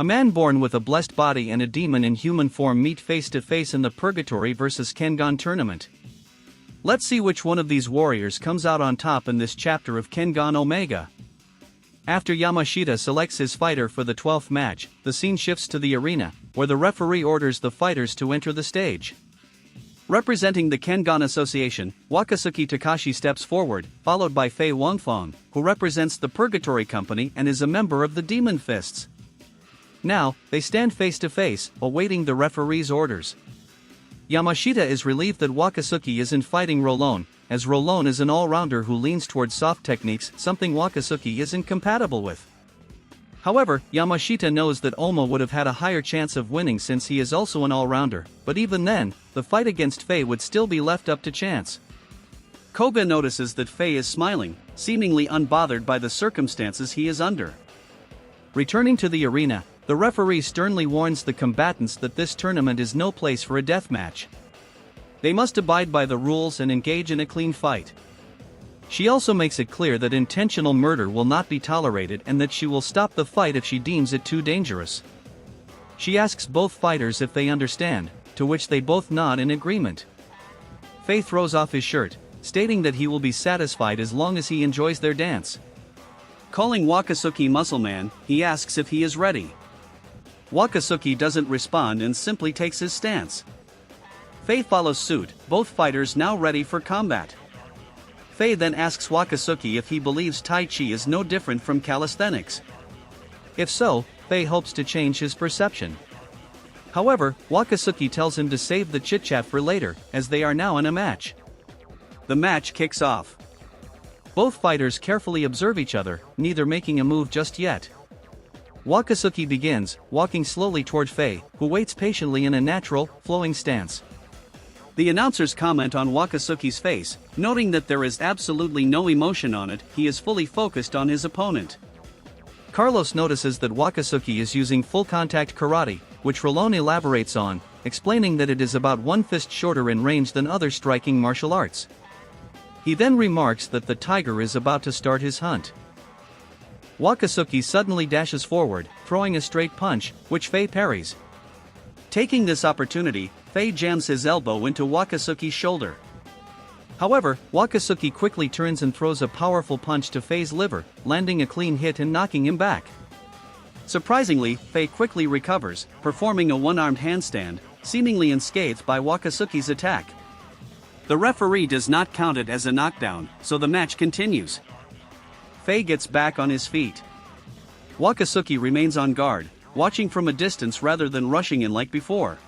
A man born with a blessed body and a demon in human form meet face to face in the Purgatory vs Kengan tournament. Let's see which one of these warriors comes out on top in this chapter of Kengan Omega. After Yamashita selects his fighter for the 12th match, the scene shifts to the arena, where the referee orders the fighters to enter the stage. Representing the Kengan Association, Wakasuki Takeshi steps forward, followed by WangFang, who represents the Purgatory Company and is a member of the Demon Fists. Now, they stand face to face, awaiting the referee's orders. Yamashita is relieved that Wakasuki isn't fighting Rolone, as Rolone is an all-rounder who leans towards soft techniques, something Wakasuki isn't compatible with. However, Yamashita knows that Oma would have had a higher chance of winning since he is also an all-rounder, but even then, the fight against Faye would still be left up to chance. Koga notices that Faye is smiling, seemingly unbothered by the circumstances he is under. Returning to the arena, the referee sternly warns the combatants that this tournament is no place for a deathmatch. They must abide by the rules and engage in a clean fight. She also makes it clear that intentional murder will not be tolerated and that she will stop the fight if she deems it too dangerous. She asks both fighters if they understand, to which they both nod in agreement. Faye throws off his shirt, stating that he will be satisfied as long as he enjoys their dance. Calling Wakasuki Muscle Man, he asks if he is ready. Wakasuki doesn't respond and simply takes his stance. Faye follows suit, both fighters now ready for combat. Faye then asks Wakasuki if he believes Tai Chi is no different from calisthenics. If so, Faye hopes to change his perception. However, Wakasuki tells him to save the chit-chat for later, as they are now in a match. The match kicks off. Both fighters carefully observe each other, neither making a move just yet. Wakasuki begins, walking slowly toward Faye, who waits patiently in a natural, flowing stance. The announcers comment on Wakasuki's face, noting that there is absolutely no emotion on it. He is fully focused on his opponent. Carlos notices that Wakasuki is using full-contact karate, which Rolone elaborates on, explaining that it is about one fist shorter in range than other striking martial arts. He then remarks that the tiger is about to start his hunt. Wakasuki suddenly dashes forward, throwing a straight punch, which Faye parries. Taking this opportunity, Faye jams his elbow into Wakasuki's shoulder. However, Wakasuki quickly turns and throws a powerful punch to Faye's liver, landing a clean hit and knocking him back. Surprisingly, Faye quickly recovers, performing a one-armed handstand, seemingly unscathed by Wakasuki's attack. The referee does not count it as a knockdown, so the match continues. Faye gets back on his feet. Wakasuki remains on guard, watching from a distance rather than rushing in like before.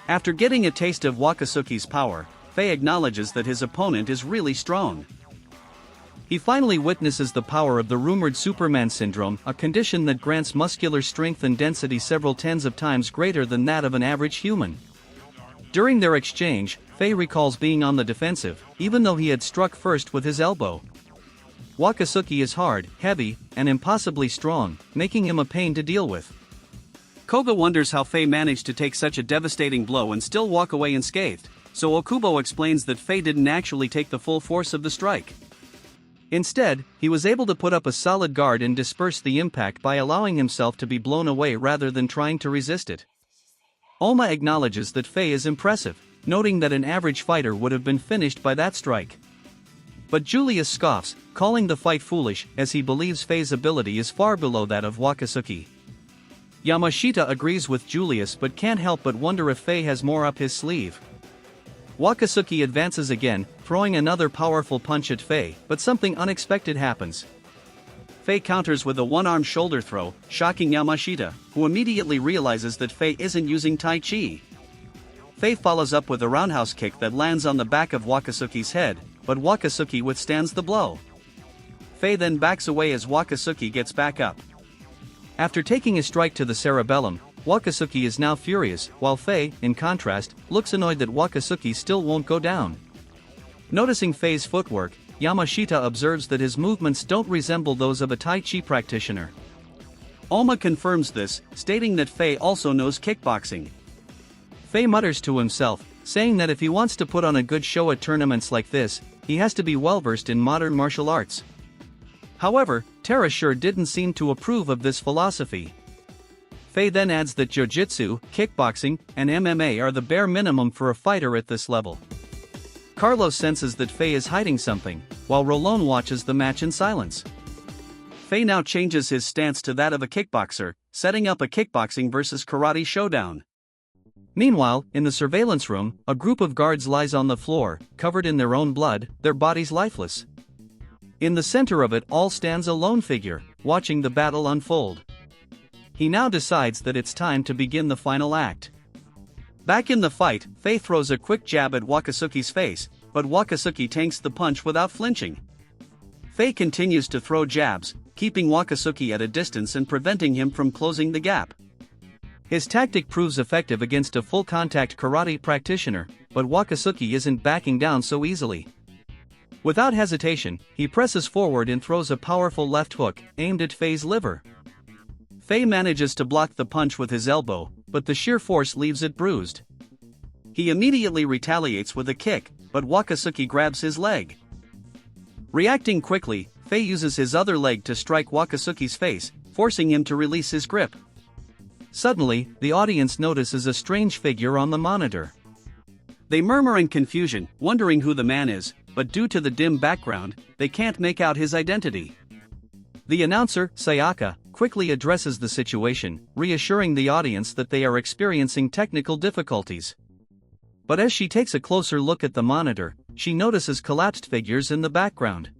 After getting a taste of Wakasuki's power, Faye acknowledges that his opponent is really strong. He finally witnesses the power of the rumored Superman syndrome, a condition that grants muscular strength and density several tens of times greater than that of an average human. During their exchange, Faye recalls being on the defensive, even though he had struck first with his elbow. Wakasuki is hard, heavy, and impossibly strong, making him a pain to deal with. Koga wonders how Faye managed to take such a devastating blow and still walk away unscathed, so Okubo explains that Faye didn't actually take the full force of the strike. Instead, he was able to put up a solid guard and disperse the impact by allowing himself to be blown away rather than trying to resist it. Oma acknowledges that Faye is impressive, noting that an average fighter would have been finished by that strike. But Julius scoffs, calling the fight foolish, as he believes Faye's ability is far below that of Wakasuki. Yamashita agrees with Julius but can't help but wonder if Faye has more up his sleeve. Wakasuki advances again, throwing another powerful punch at Faye, but something unexpected happens. Faye counters with a one-arm shoulder throw, shocking Yamashita, who immediately realizes that Faye isn't using Tai Chi. Faye follows up with a roundhouse kick that lands on the back of Wakasuki's head, but Wakasuki withstands the blow. Faye then backs away as Wakasuki gets back up. After taking a strike to the cerebellum, Wakasuki is now furious, while Faye, in contrast, looks annoyed that Wakasuki still won't go down. Noticing Faye's footwork, Yamashita observes that his movements don't resemble those of a Tai Chi practitioner. Oma confirms this, stating that Faye also knows kickboxing. Faye mutters to himself, saying that if he wants to put on a good show at tournaments like this, he has to be well-versed in modern martial arts. However, Tara sure didn't seem to approve of this philosophy. Faye then adds that jiu-jitsu, kickboxing, and MMA are the bare minimum for a fighter at this level. Carlos senses that Faye is hiding something, while Rolón watches the match in silence. Faye now changes his stance to that of a kickboxer, setting up a kickboxing versus karate showdown. Meanwhile, in the surveillance room, a group of guards lies on the floor, covered in their own blood, their bodies lifeless. In the center of it all stands a lone figure, watching the battle unfold. He now decides that it's time to begin the final act. Back in the fight, Faye throws a quick jab at Wakasuki's face, but Wakasuki tanks the punch without flinching. Faye continues to throw jabs, keeping Wakasuki at a distance and preventing him from closing the gap. His tactic proves effective against a full-contact karate practitioner, but Wakasuki isn't backing down so easily. Without hesitation, he presses forward and throws a powerful left hook, aimed at Faye's liver. Faye manages to block the punch with his elbow, but the sheer force leaves it bruised. He immediately retaliates with a kick, but Wakasuki grabs his leg. Reacting quickly, Faye uses his other leg to strike Wakasuki's face, forcing him to release his grip. Suddenly, the audience notices a strange figure on the monitor. They murmur in confusion, wondering who the man is, but due to the dim background, they can't make out his identity. The announcer, Sayaka, quickly addresses the situation, reassuring the audience that they are experiencing technical difficulties. But as she takes a closer look at the monitor, she notices collapsed figures in the background.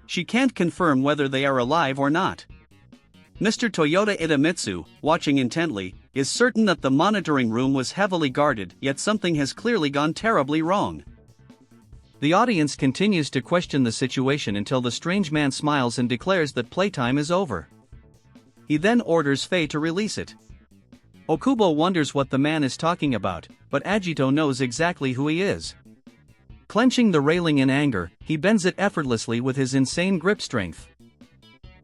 She can't confirm whether they are alive or not. Mr. Toyota Idemitsu, watching intently, is certain that the monitoring room was heavily guarded, yet something has clearly gone terribly wrong. The audience continues to question the situation until the strange man smiles and declares that playtime is over. He then orders Faye to release it. Okubo wonders what the man is talking about, but Agito knows exactly who he is. Clenching the railing in anger, he bends it effortlessly with his insane grip strength.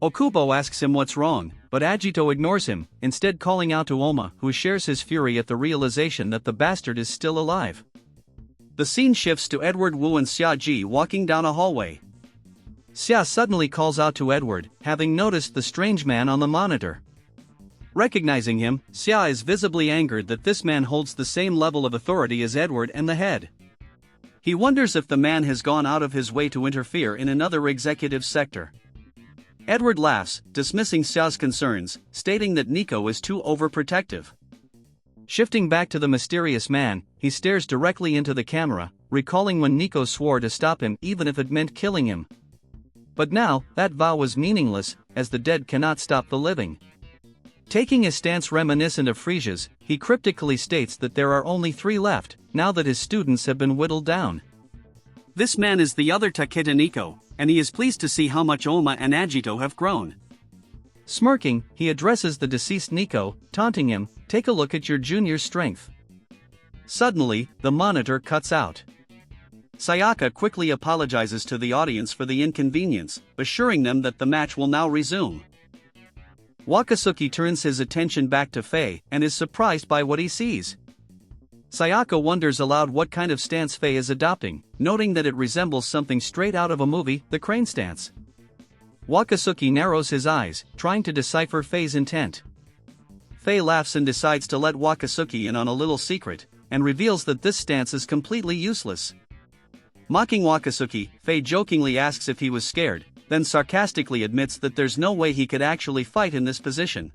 Okubo asks him what's wrong, but Agito ignores him, instead calling out to Oma, who shares his fury at the realization that the bastard is still alive. The scene shifts to Edward Wu and Xia-ji walking down a hallway. Xia suddenly calls out to Edward, having noticed the strange man on the monitor. Recognizing him, Xia is visibly angered that this man holds the same level of authority as Edward and the head. He wonders if the man has gone out of his way to interfere in another executive sector. Edward laughs, dismissing Xia's concerns, stating that Niko is too overprotective. Shifting back to the mysterious man, he stares directly into the camera, recalling when Niko swore to stop him even if it meant killing him. But now, that vow was meaningless, as the dead cannot stop the living. Taking a stance reminiscent of Frisia's, he cryptically states that there are only 3 left, now that his students have been whittled down. This man is the other Takeda Niko, and he is pleased to see how much Oma and Agito have grown. Smirking, he addresses the deceased Niko, taunting him, "Take a look at your junior's strength." Suddenly, the monitor cuts out. Sayaka quickly apologizes to the audience for the inconvenience, assuring them that the match will now resume. Wakasuki turns his attention back to Faye and is surprised by what he sees. Sayaka wonders aloud what kind of stance Faye is adopting, noting that it resembles something straight out of a movie, the crane stance. Wakasuki narrows his eyes, trying to decipher Faye's intent. Faye laughs and decides to let Wakasuki in on a little secret, and reveals that this stance is completely useless. Mocking Wakasuki, Faye jokingly asks if he was scared, then sarcastically admits that there's no way he could actually fight in this position.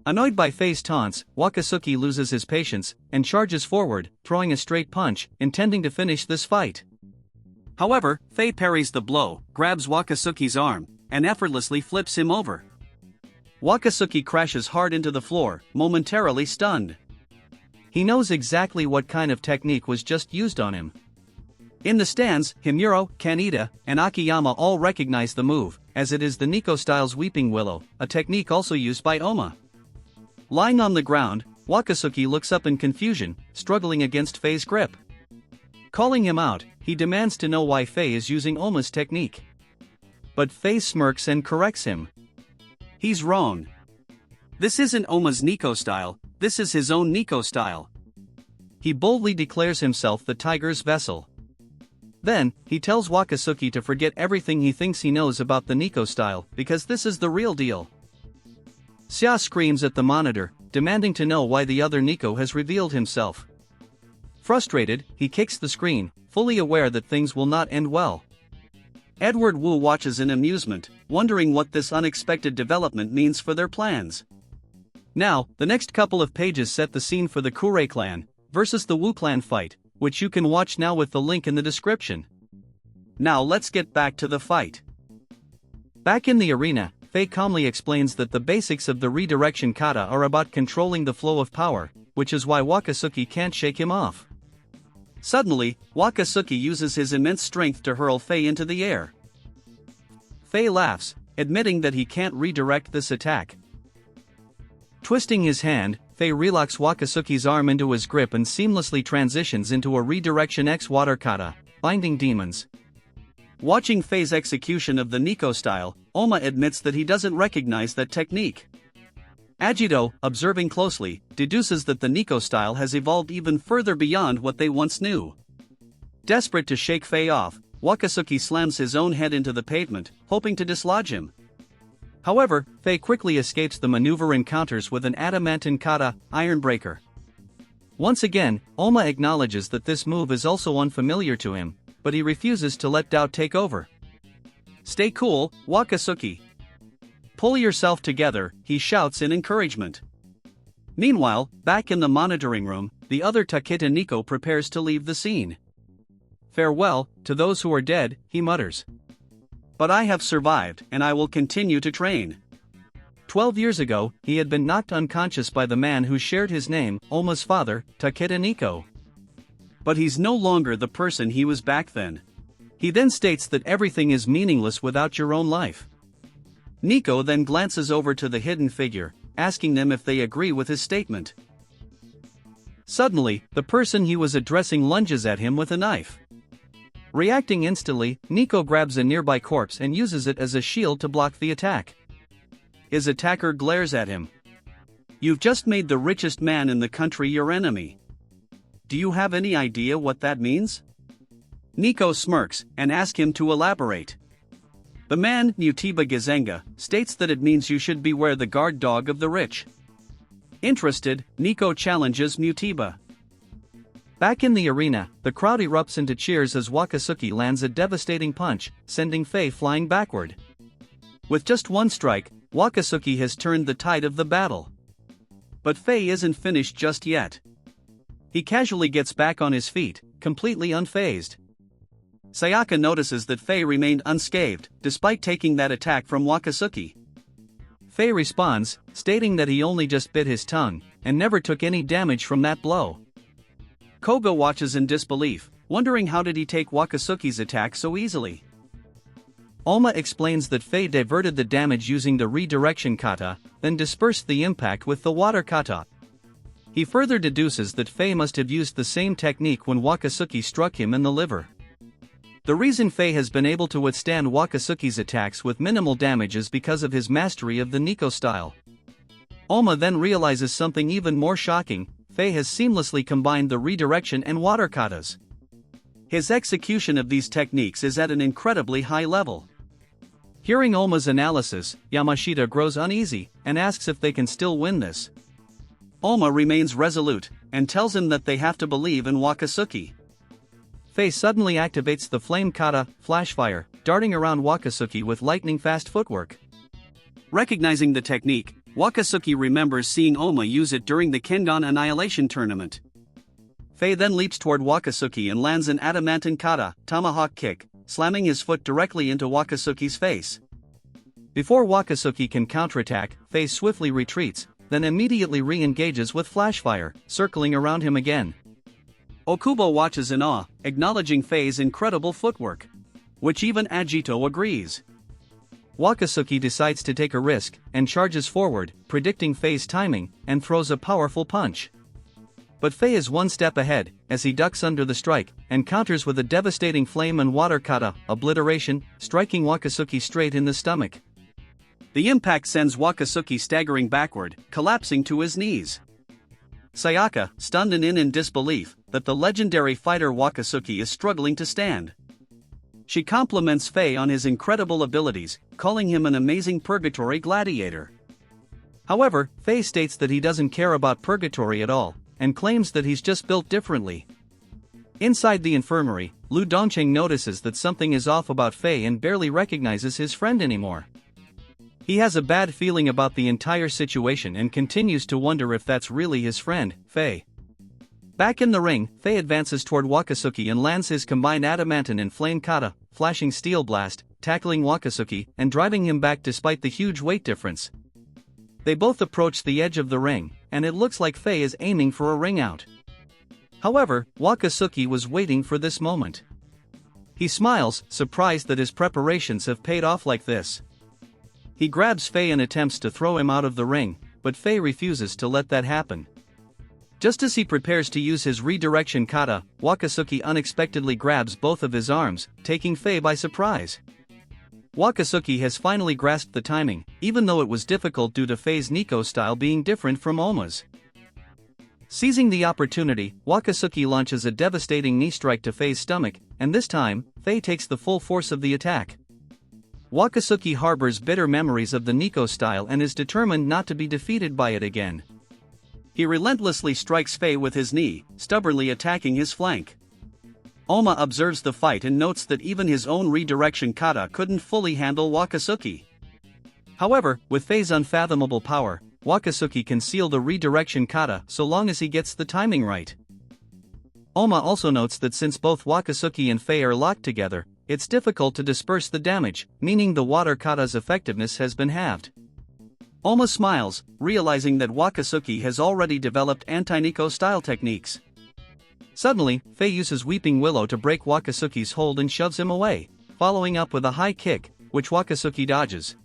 Annoyed by Faye's taunts, Wakasuki loses his patience, and charges forward, throwing a straight punch, intending to finish this fight. However, Faye parries the blow, grabs Wakasuki's arm, and effortlessly flips him over. Wakasuki crashes hard into the floor, momentarily stunned. He knows exactly what kind of technique was just used on him. In the stands, Himuro, Kaneda, and Akiyama all recognize the move, as it is the Niko style's Weeping Willow, a technique also used by Oma. Lying on the ground, Wakasuki looks up in confusion, struggling against Faye's grip. Calling him out, he demands to know why Faye is using Oma's technique. But Faye smirks and corrects him. He's wrong. This isn't Oma's Niko style, this is his own Niko style. He boldly declares himself the tiger's vessel. Then, he tells Wakasuki to forget everything he thinks he knows about the Niko style, because this is the real deal. Xia screams at the monitor, demanding to know why the other Niko has revealed himself. Frustrated, he kicks the screen, fully aware that things will not end well. Edward Wu watches in amusement, wondering what this unexpected development means for their plans. Now, the next couple of pages set the scene for the Kure clan versus the Wu clan fight, which you can watch now with the link in the description. Now let's get back to the fight. Back in the arena, Fei calmly explains that the basics of the redirection kata are about controlling the flow of power, which is why Wakasuki can't shake him off. Suddenly, Wakasuki uses his immense strength to hurl Fei into the air. Fei laughs, admitting that he can't redirect this attack. Twisting his hand, Fei relocks Wakasuki's arm into his grip and seamlessly transitions into a redirection X water kata, binding demons. Watching Fei's execution of the Niko style, Oma admits that he doesn't recognize that technique. Agito, observing closely, deduces that the Niko style has evolved even further beyond what they once knew. Desperate to shake Fei off, Wakasuki slams his own head into the pavement, hoping to dislodge him. However, Fei quickly escapes the maneuver and counters with an adamantine kata, iron breaker. Once again, Oma acknowledges that this move is also unfamiliar to him, but he refuses to let doubt take over. Stay cool, Wakasuki. Pull yourself together, he shouts in encouragement. Meanwhile, back in the monitoring room, the other Takeda Niko prepares to leave the scene. Farewell, to those who are dead, he mutters. But I have survived, and I will continue to train. 12 years ago, he had been knocked unconscious by the man who shared his name, Oma's father, Takeda Niko. But he's no longer the person he was back then. He then states that everything is meaningless without your own life. Niko then glances over to the hidden figure, asking them if they agree with his statement. Suddenly, the person he was addressing lunges at him with a knife. Reacting instantly, Niko grabs a nearby corpse and uses it as a shield to block the attack. His attacker glares at him. You've just made the richest man in the country your enemy. Do you have any idea what that means? Niko smirks and asks him to elaborate. The man, Mutiba Gizenga, states that it means you should beware the guard dog of the rich. Interested, Niko challenges Mutiba. Back in the arena, the crowd erupts into cheers as Wakasuki lands a devastating punch, sending Fei flying backward. With just one strike, Wakasuki has turned the tide of the battle. But Fei isn't finished just yet. He casually gets back on his feet, completely unfazed. Sayaka notices that Fei remained unscathed, despite taking that attack from Wakasuki. Fei responds, stating that he only just bit his tongue, and never took any damage from that blow. Koga watches in disbelief, wondering how did he take Wakasuki's attack so easily. Oma explains that Fei diverted the damage using the redirection kata, then dispersed the impact with the water kata. He further deduces that Fei must have used the same technique when Wakasuki struck him in the liver. The reason Fei has been able to withstand Wakasuki's attacks with minimal damage is because of his mastery of the Niko style. Oma then realizes something even more shocking: Fei has seamlessly combined the redirection and water katas. His execution of these techniques is at an incredibly high level. Hearing Oma's analysis, Yamashita grows uneasy and asks if they can still win this. Oma remains resolute and tells him that they have to believe in Wakasuki. Fei suddenly activates the flame kata, Flashfire, darting around Wakasuki with lightning-fast footwork. Recognizing the technique, Wakasuki remembers seeing Oma use it during the Kengan Annihilation tournament. Fei then leaps toward Wakasuki and lands an adamantine kata, tomahawk kick, slamming his foot directly into Wakasuki's face. Before Wakasuki can counterattack, Fei swiftly retreats, then immediately re-engages with Flashfire, circling around him again. Okubo watches in awe, acknowledging Fei's incredible footwork, which even Agito agrees. Wakasuki decides to take a risk and charges forward, predicting Fei's timing, and throws a powerful punch. But Fei is one step ahead, as he ducks under the strike, and counters with a devastating flame and water kata, obliteration, striking Wakasuki straight in the stomach. The impact sends Wakasuki staggering backward, collapsing to his knees. Sayaka, stunned and in disbelief, that the legendary fighter Wakasuki is struggling to stand. She compliments Fei on his incredible abilities, calling him an amazing purgatory gladiator. However, Fei states that he doesn't care about purgatory at all, and claims that he's just built differently. Inside the infirmary, Lu Dongqing notices that something is off about Fei and barely recognizes his friend anymore. He has a bad feeling about the entire situation and continues to wonder if that's really his friend, Fei. Back in the ring, Fei advances toward Wakasuki and lands his combined adamantine and flame kata, flashing steel blast, tackling Wakasuki and driving him back despite the huge weight difference. They both approach the edge of the ring, and it looks like Fei is aiming for a ring out. However, Wakasuki was waiting for this moment. He smiles, surprised that his preparations have paid off like this. He grabs Fei and attempts to throw him out of the ring, but Fei refuses to let that happen. Just as he prepares to use his redirection kata, Wakasuki unexpectedly grabs both of his arms, taking Fei by surprise. Wakasuki has finally grasped the timing, even though it was difficult due to Fei's Niko style being different from Oma's. Seizing the opportunity, Wakasuki launches a devastating knee strike to Fei's stomach, and this time, Fei takes the full force of the attack. Wakasuki harbors bitter memories of the Niko style and is determined not to be defeated by it again. He relentlessly strikes Fei with his knee, stubbornly attacking his flank. Oma observes the fight and notes that even his own redirection kata couldn't fully handle Wakasuki. However, with Fei's unfathomable power, Wakasuki can seal the redirection kata so long as he gets the timing right. Oma also notes that since both Wakasuki and Fei are locked together, it's difficult to disperse the damage, meaning the water kata's effectiveness has been halved. Oma smiles, realizing that Wakasuki has already developed anti-Niko style techniques. Suddenly, Fei uses Weeping Willow to break Wakasuki's hold and shoves him away, following up with a high kick, which Wakasuki dodges.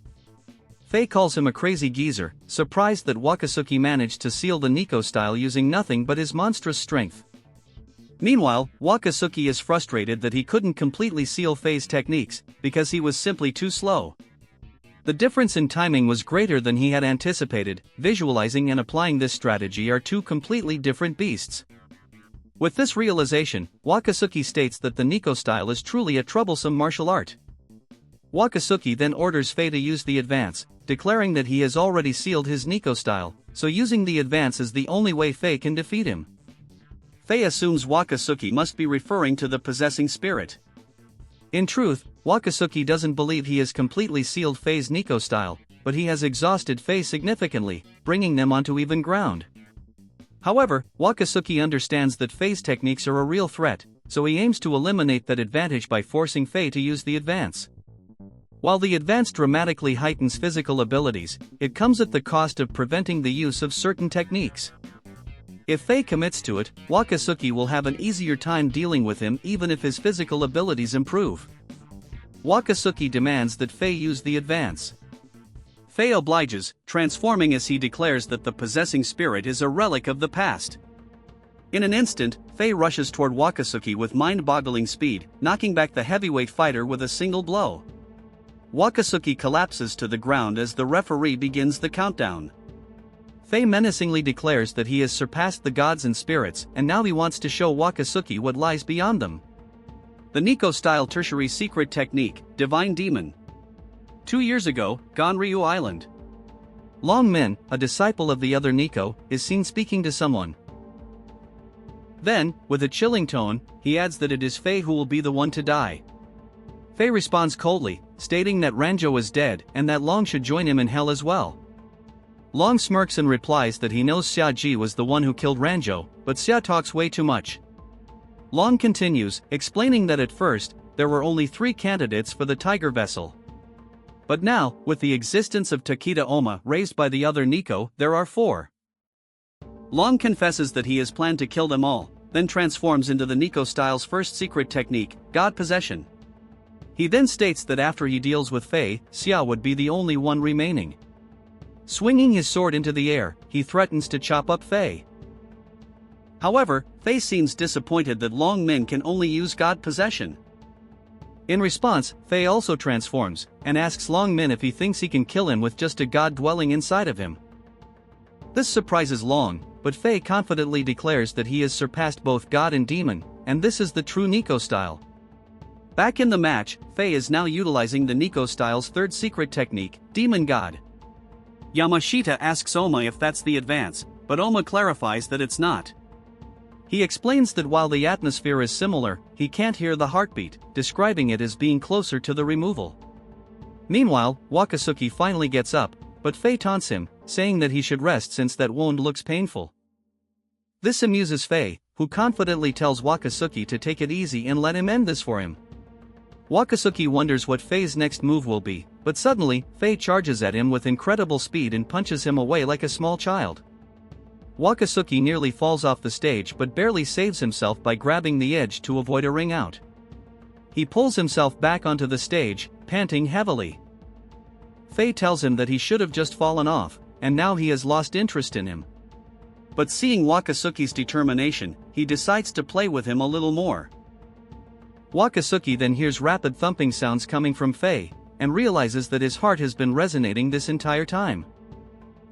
Fei calls him a crazy geezer, surprised that Wakasuki managed to seal the Niko style using nothing but his monstrous strength. Meanwhile, Wakasuki is frustrated that he couldn't completely seal Fei's techniques, because he was simply too slow. The difference in timing was greater than he had anticipated. Visualizing and applying this strategy are two completely different beasts. With this realization, Wakasuki states that the Niko style is truly a troublesome martial art. Wakasuki then orders Fei to use the advance, declaring that he has already sealed his Niko style, so using the advance is the only way Fei can defeat him. Fei assumes Wakasuki must be referring to the possessing spirit. In truth, Wakasuki doesn't believe he has completely sealed Fei's Niko style, but he has exhausted Fei significantly, bringing them onto even ground. However, Wakasuki understands that Fei's techniques are a real threat, so he aims to eliminate that advantage by forcing Fei to use the advance. While the advance dramatically heightens physical abilities, it comes at the cost of preventing the use of certain techniques. If Fei commits to it, Wakasuki will have an easier time dealing with him even if his physical abilities improve. Wakasuki demands that Fei use the advance. Fei obliges, transforming as he declares that the possessing spirit is a relic of the past. In an instant, Fei rushes toward Wakasuki with mind-boggling speed, knocking back the heavyweight fighter with a single blow. Wakasuki collapses to the ground as the referee begins the countdown. Fei menacingly declares that he has surpassed the gods and spirits, and now he wants to show Wakasuki what lies beyond them. The Niko-style tertiary secret technique, Divine Demon. 2 years ago, Ganryu Island. Long Min, a disciple of the other Niko, is seen speaking to someone. Then, with a chilling tone, he adds that it is Fei who will be the one to die. Fei responds coldly, stating that Ranjo is dead and that Long should join him in hell as well. Long smirks and replies that he knows Xia Ji was the one who killed Ranjo, but Xia talks way too much. Long continues, explaining that at first, there were only 3 candidates for the Tiger Vessel. But now, with the existence of Takeda Oma raised by the other Niko, there are 4. Long confesses that he has planned to kill them all, then transforms into the Niko style's first secret technique, God Possession. He then states that after he deals with Fei, Xia would be the only one remaining. Swinging his sword into the air, he threatens to chop up Fei. However, Fei seems disappointed that Long Min can only use God Possession. In response, Fei also transforms, and asks Long Min if he thinks he can kill him with just a god dwelling inside of him. This surprises Long, but Fei confidently declares that he has surpassed both god and demon, and this is the true Niko style. Back in the match, Fei is now utilizing the Niko style's third secret technique, Demon God. Yamashita asks Oma if that's the advance, but Oma clarifies that it's not. He explains that while the atmosphere is similar, he can't hear the heartbeat, describing it as being closer to the removal. Meanwhile, Wakasuki finally gets up, but Faye taunts him, saying that he should rest since that wound looks painful. This amuses Faye, who confidently tells Wakasuki to take it easy and let him end this for him. Wakasuki wonders what Faye's next move will be, but suddenly, Faye charges at him with incredible speed and punches him away like a small child. Wakasuki nearly falls off the stage but barely saves himself by grabbing the edge to avoid a ring out. He pulls himself back onto the stage, panting heavily. Faye tells him that he should have just fallen off, and now he has lost interest in him. But seeing Wakasuki's determination, he decides to play with him a little more. Wakasuki then hears rapid thumping sounds coming from Faye, and realizes that his heart has been resonating this entire time.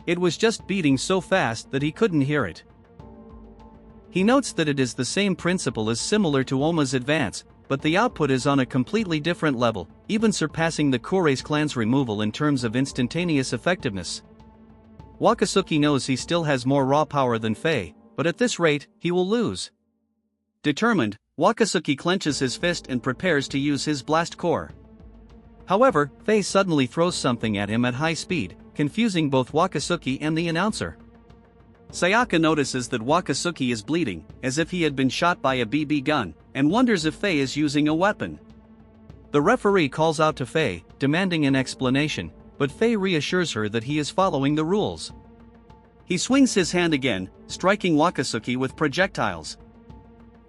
It was just beating so fast that he couldn't hear it. He notes that it is the same principle as similar to Oma's advance, but the output is on a completely different level, even surpassing the Kure's clan's removal in terms of instantaneous effectiveness. Wakasuki knows he still has more raw power than Faye, but at this rate, he will lose. Determined, Wakasuki clenches his fist and prepares to use his blast core. However, Faye suddenly throws something at him at high speed, confusing both Wakasuki and the announcer. Sayaka notices that Wakasuki is bleeding, as if he had been shot by a BB gun, and wonders if Faye is using a weapon. The referee calls out to Faye, demanding an explanation, but Faye reassures her that he is following the rules. He swings his hand again, striking Wakasuki with projectiles.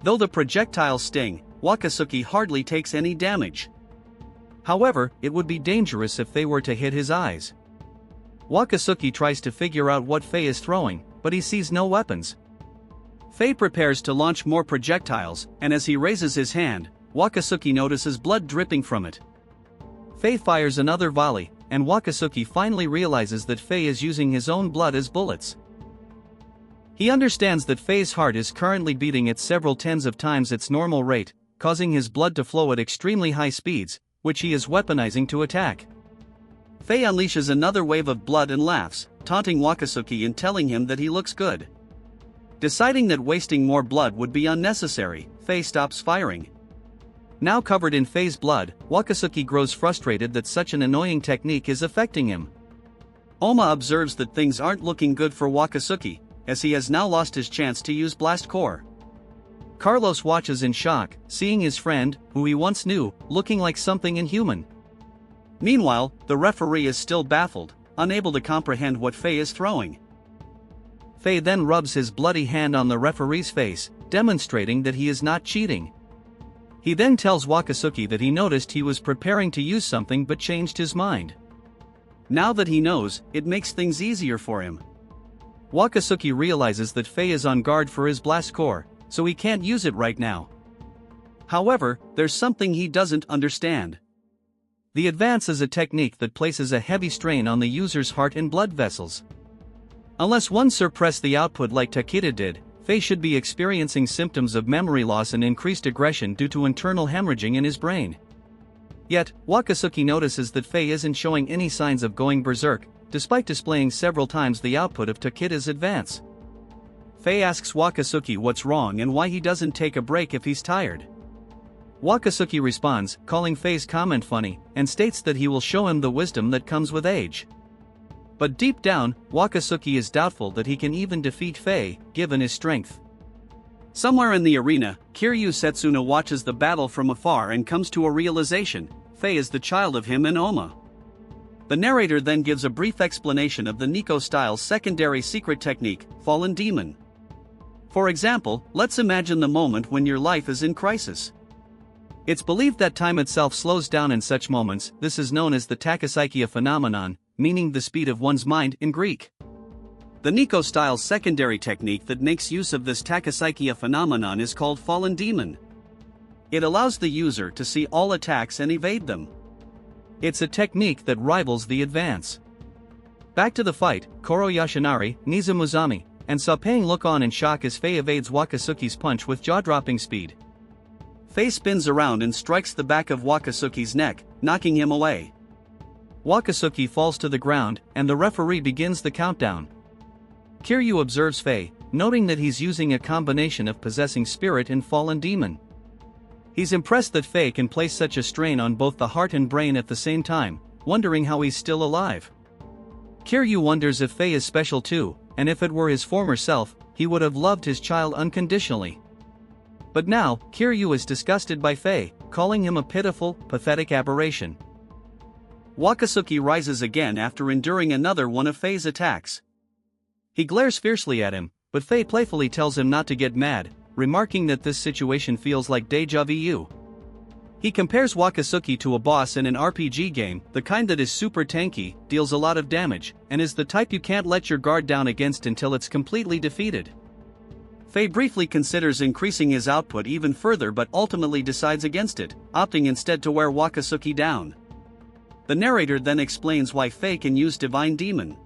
Though the projectiles sting, Wakasuki hardly takes any damage. However, it would be dangerous if they were to hit his eyes. Wakasuki tries to figure out what Faye is throwing, but he sees no weapons. Faye prepares to launch more projectiles, and as he raises his hand, Wakasuki notices blood dripping from it. Faye fires another volley, and Wakasuki finally realizes that Faye is using his own blood as bullets. He understands that Faye's heart is currently beating at several tens of times its normal rate, causing his blood to flow at extremely high speeds, which he is weaponizing to attack. Faye unleashes another wave of blood and laughs, taunting Wakasuki and telling him that he looks good. Deciding that wasting more blood would be unnecessary, Faye stops firing. Now covered in Faye's blood, Wakasuki grows frustrated that such an annoying technique is affecting him. Oma observes that things aren't looking good for Wakasuki, as he has now lost his chance to use Blast Core. Carlos watches in shock, seeing his friend, who he once knew, looking like something inhuman. Meanwhile, the referee is still baffled, unable to comprehend what Faye is throwing. Faye then rubs his bloody hand on the referee's face, demonstrating that he is not cheating. He then tells Wakasuki that he noticed he was preparing to use something but changed his mind. Now that he knows, it makes things easier for him. Wakasuki realizes that Faye is on guard for his blast core, so he can't use it right now. However, there's something he doesn't understand. The advance is a technique that places a heavy strain on the user's heart and blood vessels. Unless one suppresses the output like Takeda did, Faye should be experiencing symptoms of memory loss and increased aggression due to internal hemorrhaging in his brain. Yet, Wakasuki notices that Faye isn't showing any signs of going berserk, despite displaying several times the output of Takeda's advance. Faye asks Wakasuki what's wrong and why he doesn't take a break if he's tired. Wakasuki responds, calling Faye's comment funny, and states that he will show him the wisdom that comes with age. But deep down, Wakasuki is doubtful that he can even defeat Faye, given his strength. Somewhere in the arena, Kiryu Setsuna watches the battle from afar and comes to a realization: Faye is the child of him and Oma. The narrator then gives a brief explanation of the Niko-style secondary secret technique, Fallen Demon. For example, let's imagine the moment when your life is in crisis. It's believed that time itself slows down in such moments. This is known as the tachypsychia phenomenon, meaning the speed of one's mind in Greek. The Niko-style secondary technique that makes use of this tachypsychia phenomenon is called Fallen Demon. It allows the user to see all attacks and evade them. It's a technique that rivals the advance. Back to the fight, Koro Yoshinari, Nizamuzami, and Sapang look on in shock as Faye evades Wakasuki's punch with jaw-dropping speed. Faye spins around and strikes the back of Wakasuki's neck, knocking him away. Wakasuki falls to the ground, and the referee begins the countdown. Kiryu observes Faye, noting that he's using a combination of possessing spirit and fallen demon. He's impressed that Faye can place such a strain on both the heart and brain at the same time, wondering how he's still alive. Kiryu wonders if Faye is special too, and if it were his former self, he would have loved his child unconditionally. But now, Kiryu is disgusted by Faye, calling him a pitiful, pathetic aberration. Wakasuki rises again after enduring another one of Faye's attacks. He glares fiercely at him, but Faye playfully tells him not to get mad, remarking that this situation feels like deja vu. He compares Wakasuki to a boss in an RPG game, the kind that is super tanky, deals a lot of damage, and is the type you can't let your guard down against until it's completely defeated. Faye briefly considers increasing his output even further but ultimately decides against it, opting instead to wear Wakasuki down. The narrator then explains why Faye can use Divine Demon.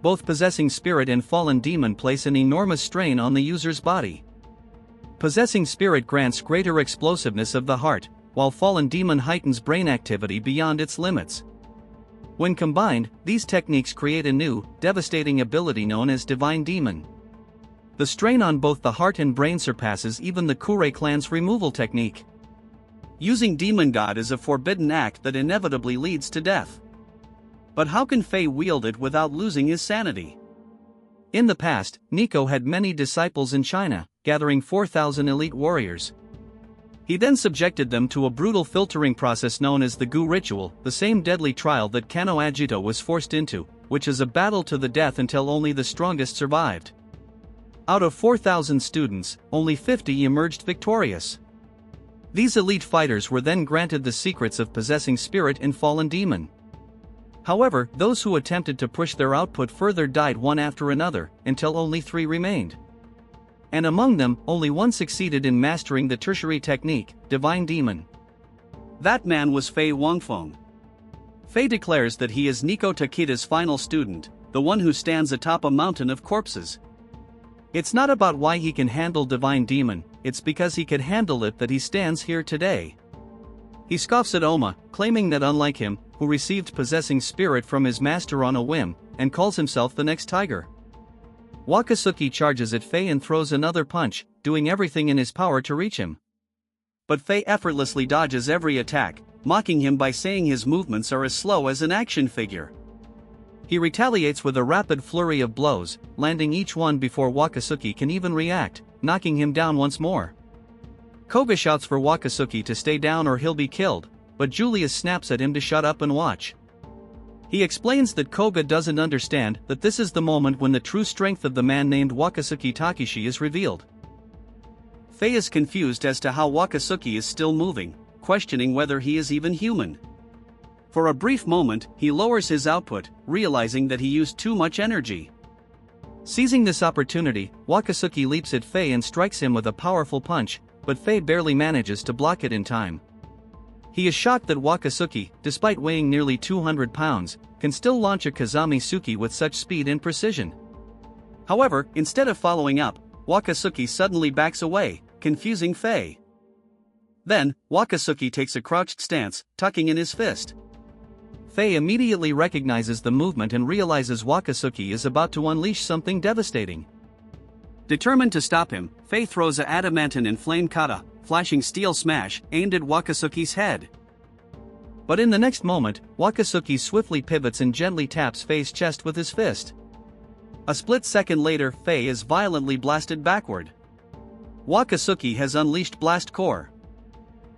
Both possessing spirit and fallen demon place an enormous strain on the user's body. Possessing spirit grants greater explosiveness of the heart, while fallen demon heightens brain activity beyond its limits. When combined, these techniques create a new, devastating ability known as Divine Demon. The strain on both the heart and brain surpasses even the Kure clan's removal technique. Using Demon God is a forbidden act that inevitably leads to death. But how can Faye wield it without losing his sanity? In the past, Niko had many disciples in China, gathering 4,000 elite warriors. He then subjected them to a brutal filtering process known as the Gu ritual, the same deadly trial that Kano Agito was forced into, which is a battle to the death until only the strongest survived. Out of 4,000 students, only 50 emerged victorious. These elite fighters were then granted the secrets of possessing spirit and fallen demon. However, those who attempted to push their output further died one after another, until only 3 remained. And among them, only one succeeded in mastering the tertiary technique, Divine Demon. That man was Faye WangFang. Faye declares that he is Niko Takeda's final student, the one who stands atop a mountain of corpses. It's not about why he can handle Divine Demon, it's because he could handle it that he stands here today. He scoffs at Oma, claiming that unlike him, who received possessing spirit from his master on a whim, and calls himself the next tiger. Wakasuki charges at Faye and throws another punch, doing everything in his power to reach him. But Faye effortlessly dodges every attack, mocking him by saying his movements are as slow as an action figure. He retaliates with a rapid flurry of blows, landing each one before Wakasuki can even react, knocking him down once more. Koga shouts for Wakasuki to stay down or he'll be killed, but Julius snaps at him to shut up and watch. He explains that Koga doesn't understand that this is the moment when the true strength of the man named Wakasuki Takeshi is revealed. Faye is confused as to how Wakasuki is still moving, questioning whether he is even human. For a brief moment, he lowers his output, realizing that he used too much energy. Seizing this opportunity, Wakasuki leaps at Faye and strikes him with a powerful punch, but Faye barely manages to block it in time. He is shocked that Wakasuki, despite weighing nearly 200 pounds, can still launch a Kazami Suki with such speed and precision. However, instead of following up, Wakasuki suddenly backs away, confusing Faye. Then, Wakasuki takes a crouched stance, tucking in his fist. Faye immediately recognizes the movement and realizes Wakasuki is about to unleash something devastating. Determined to stop him, Faye throws a adamantine inflamed kata, flashing steel smash, aimed at Wakasuki's head. But in the next moment, Wakasuki swiftly pivots and gently taps Faye's chest with his fist. A split second later, Faye is violently blasted backward. Wakasuki has unleashed Blast Core.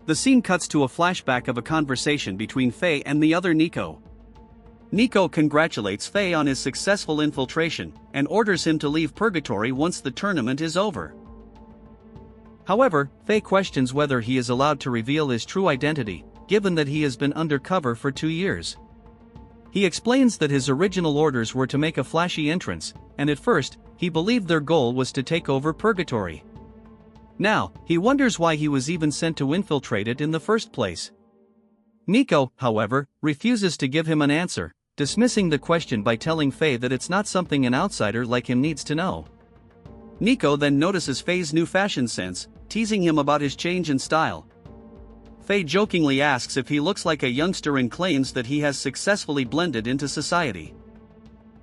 The scene cuts to a flashback of a conversation between Faye and the other Niko. Niko congratulates Faye on his successful infiltration, and orders him to leave Purgatory once the tournament is over. However, Faye questions whether he is allowed to reveal his true identity, given that he has been undercover for 2 years. He explains that his original orders were to make a flashy entrance, and at first, he believed their goal was to take over Purgatory. Now, he wonders why he was even sent to infiltrate it in the first place. Niko, however, refuses to give him an answer, dismissing the question by telling Faye that it's not something an outsider like him needs to know. Niko then notices Faye's new fashion sense, teasing him about his change in style. Faye jokingly asks if he looks like a youngster and claims that he has successfully blended into society.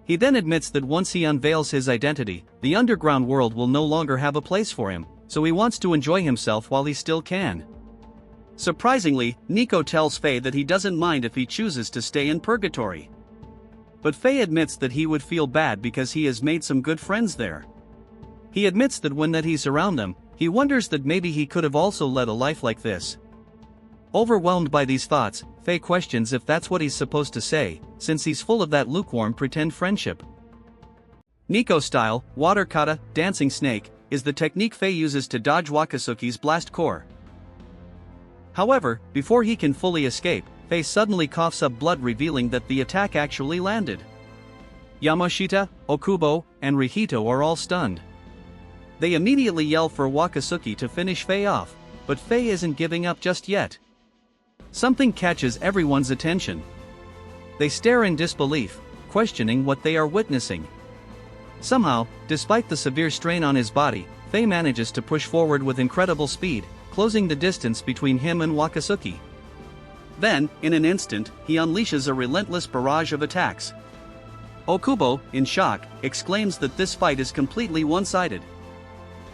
He then admits that once he unveils his identity, the underground world will no longer have a place for him, so he wants to enjoy himself while he still can. Surprisingly, Niko tells Faye that he doesn't mind if he chooses to stay in purgatory. But Faye admits that he would feel bad because he has made some good friends there. He admits that when that he's around them, he wonders that maybe he could have also led a life like this. Overwhelmed by these thoughts, Faye questions if that's what he's supposed to say, since he's full of that lukewarm pretend friendship. Niko style, water kata, dancing snake, is the technique Faye uses to dodge Wakasuki's blast core. However, before he can fully escape, Faye suddenly coughs up blood, revealing that the attack actually landed. Yamashita, Okubo, and Rihito are all stunned. They immediately yell for Wakasuki to finish Faye off, but Faye isn't giving up just yet. Something catches everyone's attention. They stare in disbelief, questioning what they are witnessing. Somehow, despite the severe strain on his body, Faye manages to push forward with incredible speed, closing the distance between him and Wakasuki. Then, in an instant, he unleashes a relentless barrage of attacks. Okubo, in shock, exclaims that this fight is completely one-sided.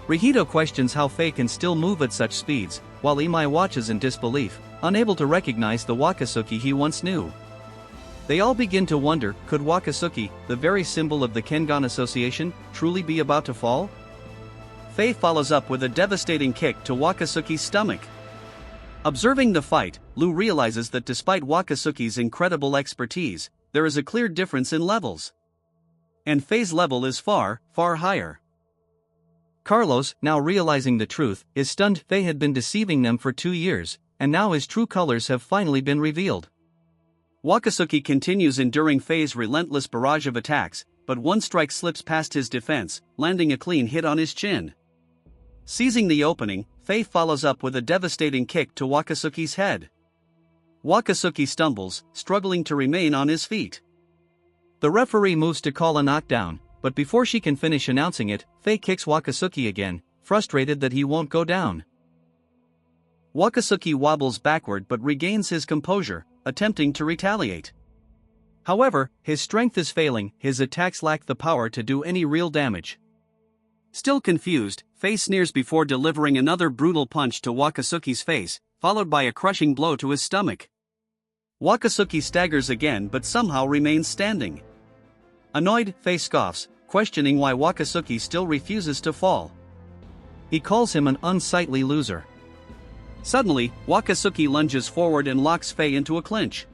Rihito questions how Faye can still move at such speeds, while Imai watches in disbelief, unable to recognize the Wakasuki he once knew. They all begin to wonder, could Wakasuki, the very symbol of the Kengan Association, truly be about to fall? Faye follows up with a devastating kick to Wakasuki's stomach. Observing the fight, Lu realizes that despite Wakasuki's incredible expertise, there is a clear difference in levels. And Faye's level is far, far higher. Carlos, now realizing the truth, is stunned. Faye had been deceiving them for 2 years, and now his true colors have finally been revealed. Wakasuki continues enduring Faye's relentless barrage of attacks, but one strike slips past his defense, landing a clean hit on his chin. Seizing the opening, Faye follows up with a devastating kick to Wakasuki's head. Wakasuki stumbles, struggling to remain on his feet. The referee moves to call a knockdown, but before she can finish announcing it, Faye kicks Wakasuki again, frustrated that he won't go down. Wakasuki wobbles backward but regains his composure, attempting to retaliate. However, his strength is failing, his attacks lack the power to do any real damage. Still confused, Faye sneers before delivering another brutal punch to Wakasuki's face, followed by a crushing blow to his stomach. Wakasuki staggers again but somehow remains standing. Annoyed, Faye scoffs, questioning why Wakasuki still refuses to fall. He calls him an unsightly loser. Suddenly, Wakasuki lunges forward and locks Faye into a clinch.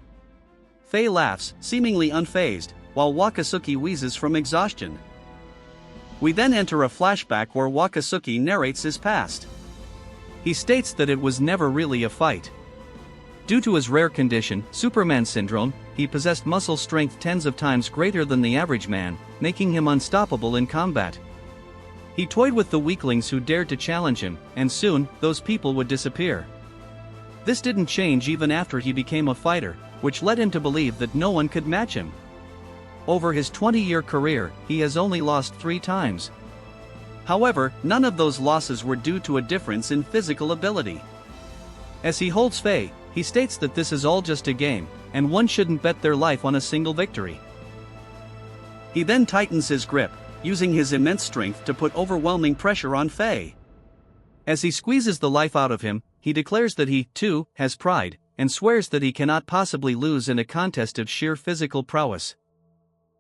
Faye laughs, seemingly unfazed, while Wakasuki wheezes from exhaustion. We then enter a flashback where Wakasuki narrates his past. He states that it was never really a fight. Due to his rare condition, Superman syndrome, he possessed muscle strength tens of times greater than the average man, making him unstoppable in combat. He toyed with the weaklings who dared to challenge him, and soon, those people would disappear. This didn't change even after he became a fighter, which led him to believe that no one could match him. Over his 20-year career, he has only lost 3 times. However, none of those losses were due to a difference in physical ability. As he holds Faye, he states that this is all just a game, and one shouldn't bet their life on a single victory. He then tightens his grip, using his immense strength to put overwhelming pressure on Faye. As he squeezes the life out of him, he declares that he, too, has pride, and swears that he cannot possibly lose in a contest of sheer physical prowess.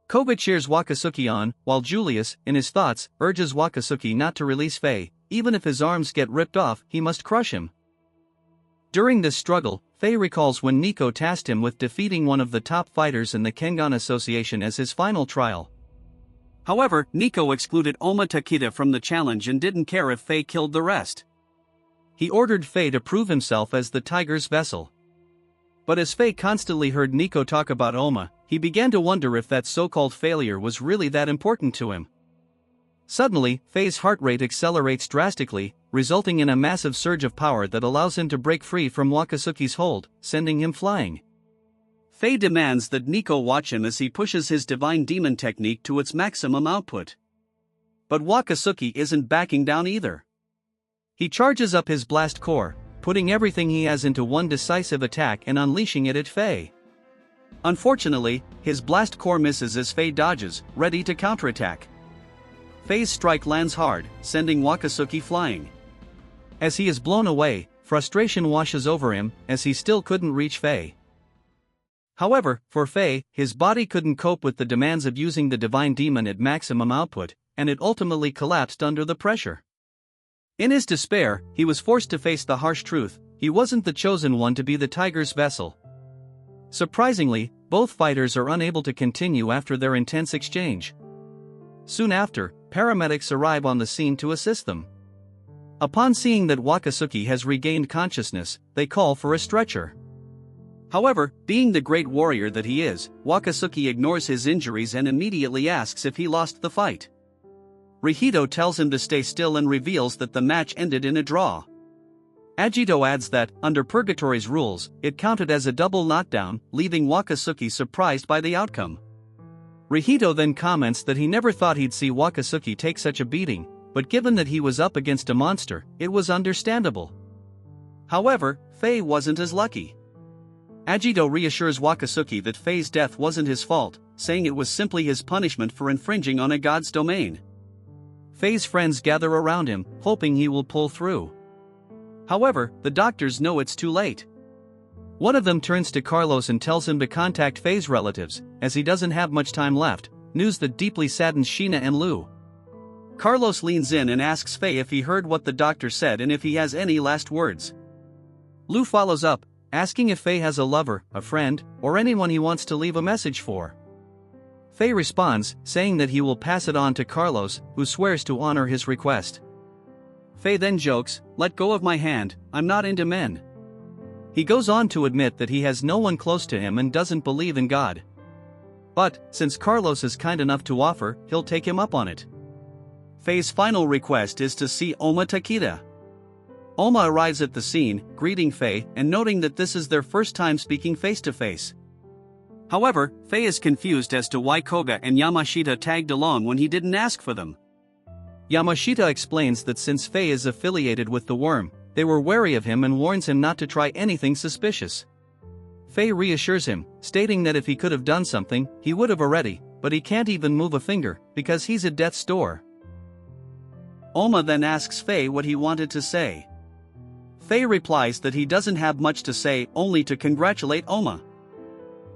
Koga cheers Wakasuki on, while Julius, in his thoughts, urges Wakasuki not to release Faye. Even if his arms get ripped off, he must crush him. During this struggle, Faye recalls when Niko tasked him with defeating one of the top fighters in the Kengan Association as his final trial. However, Niko excluded Oma Takeda from the challenge and didn't care if Faye killed the rest. He ordered Faye to prove himself as the Tiger's vessel. But as Faye constantly heard Niko talk about Oma, he began to wonder if that so-called failure was really that important to him. Suddenly, Faye's heart rate accelerates drastically, resulting in a massive surge of power that allows him to break free from Wakasuki's hold, sending him flying. Faye demands that Niko watch him as he pushes his divine demon technique to its maximum output. But Wakasuki isn't backing down either. He charges up his blast core, putting everything he has into one decisive attack and unleashing it at Faye. Unfortunately, his blast core misses as Faye dodges, ready to counterattack. Faye's strike lands hard, sending Wakasuki flying. As he is blown away, frustration washes over him, as he still couldn't reach Faye. However, for Faye, his body couldn't cope with the demands of using the Divine Demon at maximum output, and it ultimately collapsed under the pressure. In his despair, he was forced to face the harsh truth: he wasn't the chosen one to be the Tiger's vessel. Surprisingly, both fighters are unable to continue after their intense exchange. Soon after, paramedics arrive on the scene to assist them. Upon seeing that Wakasuki has regained consciousness, they call for a stretcher. However, being the great warrior that he is, Wakasuki ignores his injuries and immediately asks if he lost the fight. Rihito tells him to stay still and reveals that the match ended in a draw. Agito adds that, under Purgatory's rules, it counted as a double knockdown, leaving Wakasuki surprised by the outcome. Rihito then comments that he never thought he'd see Wakasuki take such a beating, but given that he was up against a monster, it was understandable. However, Faye wasn't as lucky. Agito reassures Wakasuki that Faye's death wasn't his fault, saying it was simply his punishment for infringing on a god's domain. Faye's friends gather around him, hoping he will pull through. However, the doctors know it's too late. One of them turns to Carlos and tells him to contact Faye's relatives, as he doesn't have much time left, news that deeply saddens Sheena and Lou. Carlos leans in and asks Faye if he heard what the doctor said and if he has any last words. Lou follows up, asking if Faye has a lover, a friend, or anyone he wants to leave a message for. Faye responds, saying that he will pass it on to Carlos, who swears to honor his request. Faye then jokes, "Let go of my hand, I'm not into men." He goes on to admit that he has no one close to him and doesn't believe in God. But, since Carlos is kind enough to offer, he'll take him up on it. Faye's final request is to see Oma Takeda. Oma arrives at the scene, greeting Faye and noting that this is their first time speaking face to face. However, Faye is confused as to why Koga and Yamashita tagged along when he didn't ask for them. Yamashita explains that since Faye is affiliated with the worm, they were wary of him and warns him not to try anything suspicious. Faye reassures him, stating that if he could have done something, he would have already, but he can't even move a finger, because he's at death's door. Oma then asks Faye what he wanted to say. Faye replies that he doesn't have much to say, only to congratulate Oma.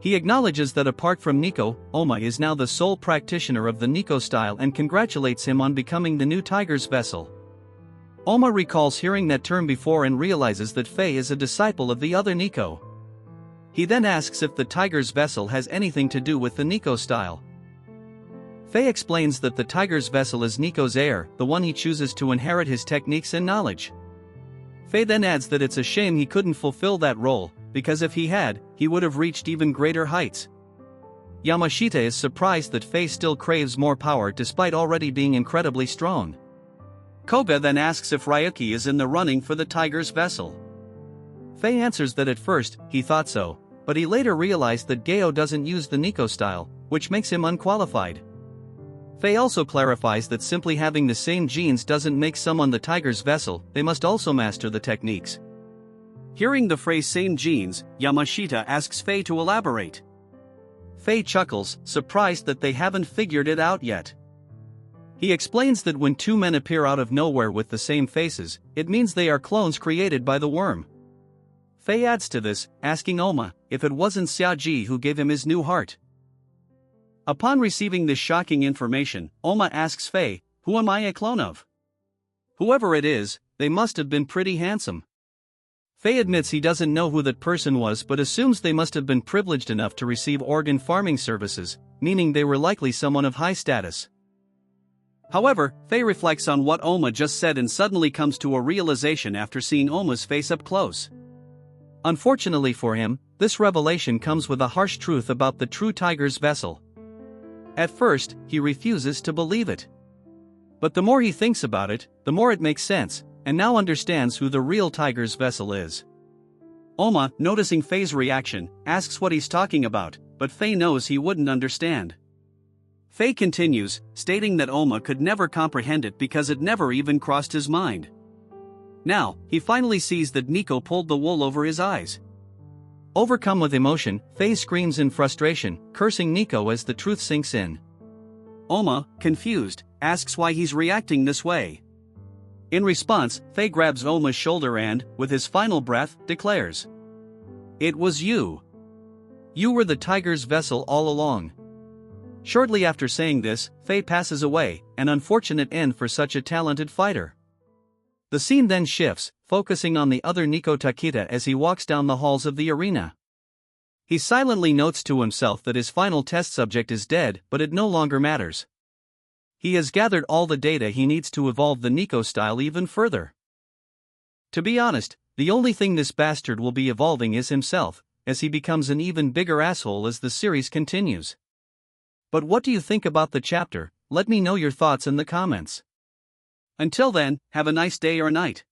He acknowledges that apart from Niko, Oma is now the sole practitioner of the Niko style and congratulates him on becoming the new Tiger's vessel. Oma recalls hearing that term before and realizes that Faye is a disciple of the other Niko. He then asks if the Tiger's vessel has anything to do with the Niko style. Faye explains that the Tiger's vessel is Niko's heir, the one he chooses to inherit his techniques and knowledge. Faye then adds that it's a shame he couldn't fulfill that role, because if he had, he would have reached even greater heights. Yamashita is surprised that Faye still craves more power despite already being incredibly strong. Koga then asks if Ryuki is in the running for the Tiger's vessel. Faye answers that at first, he thought so, but he later realized that Geo doesn't use the Niko style, which makes him unqualified. Faye also clarifies that simply having the same genes doesn't make someone the Tiger's vessel, they must also master the techniques. Hearing the phrase same genes, Yamashita asks Faye to elaborate. Faye chuckles, surprised that they haven't figured it out yet. He explains that when two men appear out of nowhere with the same faces, it means they are clones created by the worm. Faye adds to this, asking Oma if it wasn't Xiaoji who gave him his new heart. Upon receiving this shocking information, Oma asks Faye, "Who am I a clone of?" Whoever it is, they must have been pretty handsome. Faye admits he doesn't know who that person was but assumes they must have been privileged enough to receive organ farming services, meaning they were likely someone of high status. However, Faye reflects on what Oma just said and suddenly comes to a realization after seeing Oma's face up close. Unfortunately for him, this revelation comes with a harsh truth about the true Tiger's vessel. At first, he refuses to believe it. But the more he thinks about it, the more it makes sense, and now understands who the real Tiger's vessel is. Oma, noticing Faye's reaction, asks what he's talking about, but Faye knows he wouldn't understand. Faye continues, stating that Oma could never comprehend it because it never even crossed his mind. Now, he finally sees that Niko pulled the wool over his eyes. Overcome with emotion, Faye screams in frustration, cursing Niko as the truth sinks in. Oma, confused, asks why he's reacting this way. In response, Faye grabs Oma's shoulder and, with his final breath, declares, "It was you. You were the tiger's vessel all along." Shortly after saying this, Faye passes away, an unfortunate end for such a talented fighter. The scene then shifts, focusing on the other Niko Takeda as he walks down the halls of the arena. He silently notes to himself that his final test subject is dead, but it no longer matters. He has gathered all the data he needs to evolve the Niko style even further. To be honest, the only thing this bastard will be evolving is himself, as he becomes an even bigger asshole as the series continues. But what do you think about the chapter? Let me know your thoughts in the comments. Until then, have a nice day or night.